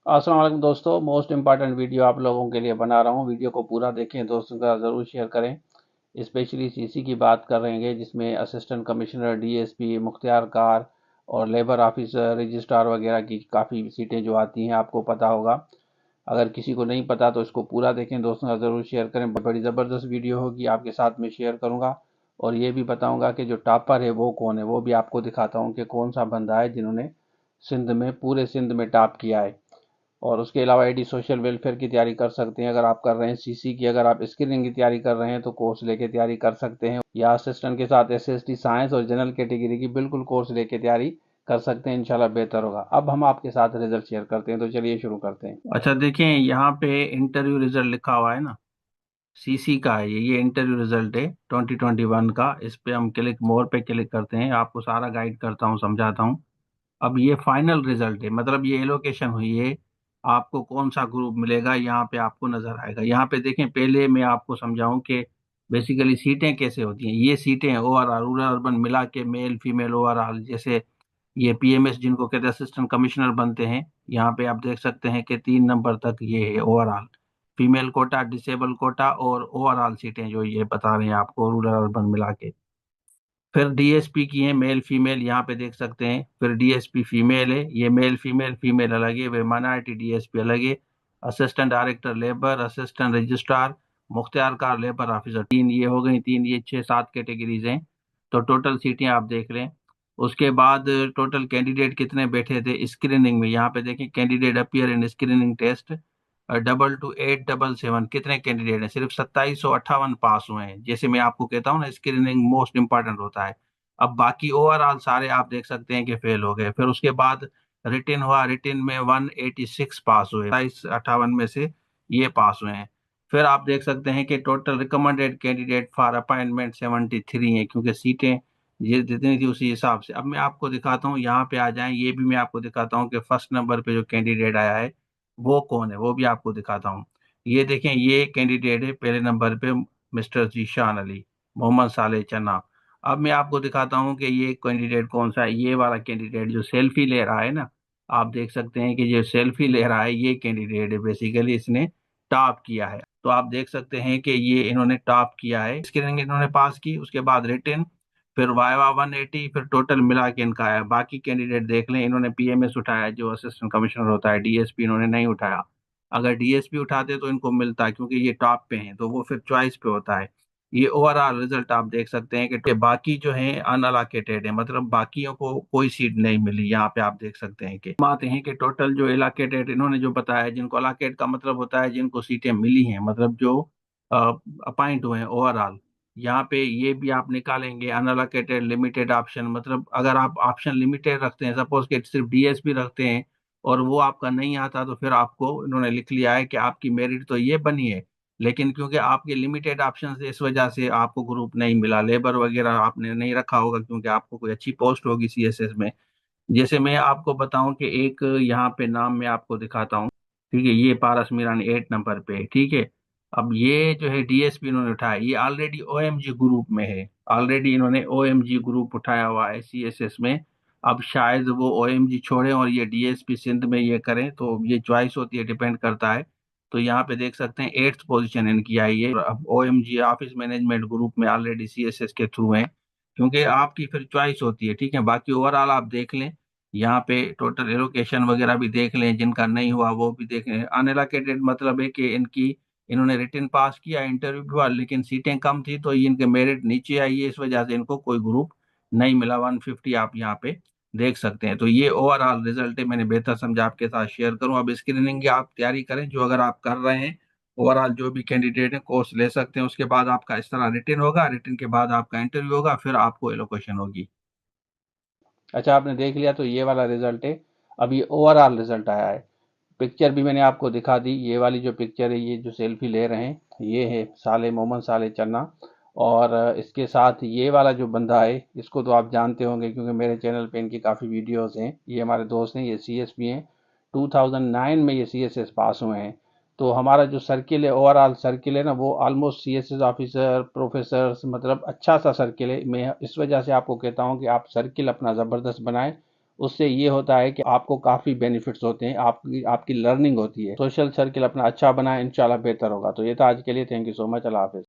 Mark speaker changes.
Speaker 1: अस्सलाम वालेकुम दोस्तों, मोस्ट इम्पॉर्टेंट वीडियो आप लोगों के लिए बना रहा हूँ। वीडियो को पूरा देखें, दोस्तों का ज़रूर शेयर करें। स्पेशली सीसी की बात कर रहे हैं जिसमें assistant commissioner, DSP, Mukhtiar car और लेबर ऑफिसर, रजिस्ट्रार वगैरह की काफ़ी सीटें जो आती हैं आपको पता होगा। अगर किसी को नहीं पता तो इसको पूरा देखें, दोस्तों का ज़रूर शेयर करें। बड़ी ज़बरदस्त वीडियो होगी, आपके साथ में शेयर करूँगा और ये भी बताऊँगा कि जो टॉपर है वो कौन है, वो भी आपको दिखाता हूँ कि कौन सा बंदा है जिन्होंने सिंध में, पूरे सिंध में टॉप किया है। और उसके अलावा आईडी सोशल वेलफेयर की तैयारी कर सकते हैं अगर आप कर रहे हैं। सीसी की अगर आप स्क्रीनिंग की तैयारी कर रहे हैं तो कोर्स लेके तैयारी कर सकते हैं, या असिस्टेंट के साथ एसएसटी साइंस और जनरल कैटेगरी की बिल्कुल कोर्स लेके तैयारी कर सकते हैं। इंशाल्लाह बेहतर होगा। अब हम आपके साथ रिजल्ट शेयर करते हैं, तो चलिए शुरू करते हैं।
Speaker 2: अच्छा, देखें यहाँ पे इंटरव्यू रिजल्ट लिखा हुआ है ना। सीसी का है ये इंटरव्यू रिजल्ट है 2021 का। इस पे हम क्लिक मोर पे क्लिक करते हैं, आपको सारा गाइड करता हूँ, समझाता हूँ। अब ये फाइनल रिजल्ट है, मतलब ये एलोकेशन हुई है। आपको कौन सा ग्रुप मिलेगा यहाँ पे आपको नजर आएगा। यहाँ पे देखें, पहले मैं आपको समझाऊं कि बेसिकली सीटें कैसे होती हैं। ये सीटें ओवरऑल रूरल अर्बन मिला के, मेल फीमेल ओवरऑल, जैसे ये पीएमएस जिनको कहते हैं असिस्टेंट कमिश्नर बनते हैं। यहाँ पे आप देख सकते हैं कि 3 नंबर तक ये है overall. Female quota, disable quota और ओवरऑल सीटें जो ये बता रहे हैं आपको रूरल अर्बन मिला के। फिर डीएसपी की है मेल फीमेल, यहाँ पे देख सकते हैं। फिर डीएसपी फीमेल है, ये मेल फीमेल, फीमेल अलग है, वे माइनॉरिटी डीएसपी अलग है। Assistant director labour, assistant registrar, मुख्तियार कार लेबर ऑफिसर, तीन ये हो गई। तीन ये 6-7 कैटेगरीज हैं। तो टोटल सीटें आप देख लें। उसके बाद टोटल कैंडिडेट कितने बैठे थे स्क्रीनिंग में, यहाँ पे देखें candidate appear in screening test 228777, कितने कैंडिडेट हैं? सिर्फ 2758 पास हुए हैं। जैसे मैं आपको कहता हूँ ना, स्क्रीनिंग मोस्ट इंपॉर्टेंट होता है। अब बाकी ओवरऑल सारे आप देख सकते हैं कि फेल हो गए। फिर उसके बाद रिटिन हुआ, रिटिन में 186 पास हुए, 2758 में से ये पास हुए हैं। फिर आप देख सकते हैं कि total recommended candidate for appointment 73 हैं, क्योंकि सीटें ये जितनी थी उसी हिसाब से। अब मैं आपको दिखाता हूँ, यहाँ पे आ जाएं, ये भी मैं आपको दिखाता हूँ कि फर्स्ट नंबर पे जो कैंडिडेट आया है वो कौन है, वो भी आपको दिखाता हूँ। ये देखें, ये कैंडिडेट है पहले नंबर पे, मिस्टर जीशान अली, मोहम्मद साले चन्ना। अब मैं आपको दिखाता हूँ कि ये कैंडिडेट कौन सा है। ये वाला कैंडिडेट जो सेल्फी ले रहा है ना, आप देख सकते हैं कि जो सेल्फी ले रहा है ये कैंडिडेट है। बेसिकली इसने टॉप किया है। तो आप देख सकते हैं कि ये इन्होंने टॉप किया है, स्क्रीनिंग इन्होंने पास की। उसके बाद रिटन, फिर वाइवा 180, फिर टोटल मिला के इनका आया। बाकी कैंडिडेट देख लें, इन्होंने पीएमएस उठाया जो असिस्टेंट कमिश्नर होता है, डीएसपी इन्होंने नहीं उठाया। अगर डीएसपी उठाते तो इनको मिलता, क्योंकि ये टॉप पे हैं, तो वो फिर चॉइस पे होता है। ये ओवरऑल रिजल्ट आप देख सकते हैं कि बाकी जो है अनअलोकेटेड है, मतलब बाकियों को कोई सीट नहीं मिली। यहाँ पे आप देख सकते हैं कि आते हैं कि टोटल जो एलोकेटेड इन्होंने जो बताया, जिनको अलोकेट का मतलब होता है जिनको सीटें मिली हैं, मतलब जो अपॉइंट हुए हैं ओवरऑल। यहाँ पे ये भी आप निकालेंगे अनअलोकेटेड लिमिटेड ऑप्शन, मतलब अगर आप ऑप्शन लिमिटेड रखते हैं, सपोज कि सिर्फ डीएसपी रखते हैं और वो आपका नहीं आता, तो फिर आपको इन्होंने लिख लिया है कि आपकी मेरिट तो ये बनी है, लेकिन क्योंकि आपके लिमिटेड ऑप्शन है इस वजह से आपको ग्रुप नहीं मिला। लेबर वगैरह आपने नहीं रखा होगा क्योंकि आपको कोई अच्छी पोस्ट होगी सीएसएस में। जैसे मैं आपको बताऊं कि एक यहाँ पे नाम मैं आपको दिखाता हूँ। ठीक है, ये पारस मीरानी 8 नंबर पे है। ठीक है, अब ये जो है डीएसपी इन्होंने उठाया, ये ऑलरेडी ओएमजी ग्रुप में है। ऑलरेडी इन्होंने ओएमजी ग्रुप उठाया हुआ है सीएसएस में। अब शायद वो ओएमजी छोड़ें और ये डीएसपी सिंध में ये करें, तो ये चॉइस होती है, डिपेंड करता है। तो यहाँ पे देख सकते हैं 8th पोजीशन इनकी आई है। अब ओएमजी ऑफिस मैनेजमेंट ग्रुप में ऑलरेडी सीएसएस के थ्रू है, क्योंकि आपकी फिर चॉइस होती है। ठीक है, बाकी ओवरऑल आप देख लें, यहाँ पे टोटल एलोकेशन वगैरह भी देख लें, जिनका नहीं हुआ वो भी देख लें। अनएलोकेटेड मतलब है कि इनकी, इन्होंने रिटन पास किया, इंटरव्यू भी हुआ, लेकिन सीटें कम थी तो ये इनके मेरिट नीचे आई है, इस वजह से इनको कोई ग्रुप नहीं मिला। 150 आप यहाँ पे देख सकते हैं। तो ये ओवरऑल रिजल्ट है, मैंने बेहतर समझा आपके साथ शेयर करूं। अब स्क्रीनिंग की आप तैयारी करें, जो अगर आप कर रहे हैं ओवरऑल जो भी कैंडिडेट है कोर्स ले सकते हैं। उसके बाद आपका इस तरह रिटन होगा, रिटन के बाद आपका इंटरव्यू होगा, फिर आपको एलोकेशन होगी।
Speaker 1: अच्छा, आपने देख लिया तो ये वाला रिजल्ट है। अब ये ओवरऑल रिजल्ट आया है। पिक्चर भी मैंने आपको दिखा दी। ये वाली जो पिक्चर है, ये जो सेल्फी ले रहे हैं, ये है साले, मोहम्मद साले चन्ना। और इसके साथ ये वाला जो बंदा है, इसको तो आप जानते होंगे क्योंकि मेरे चैनल पे इनकी काफ़ी वीडियोस हैं। ये हमारे दोस्त हैं, ये सीएसपी हैं। 2009 में ये सीएसएस पास हुए हैं। तो हमारा जो सर्किल है, ओवरऑल सर्किल है ना, वो ऑलमोस्ट सीएसएस ऑफिसर, प्रोफेसर, मतलब अच्छा सा सर्किल है। मैं इस वजह से आपको कहता हूँ कि आप सर्किल अपना ज़बरदस्त बनाएं उससे ये होता है कि आपको काफ़ी बेनिफिट्स होते हैं, आपकी आपकी लर्निंग होती है। सोशल सर्किल अपना अच्छा बनाए, इंशाल्लाह बेहतर होगा। तो ये था आज के लिए, थैंक यू सो मच, अल्लाह हाफिज़।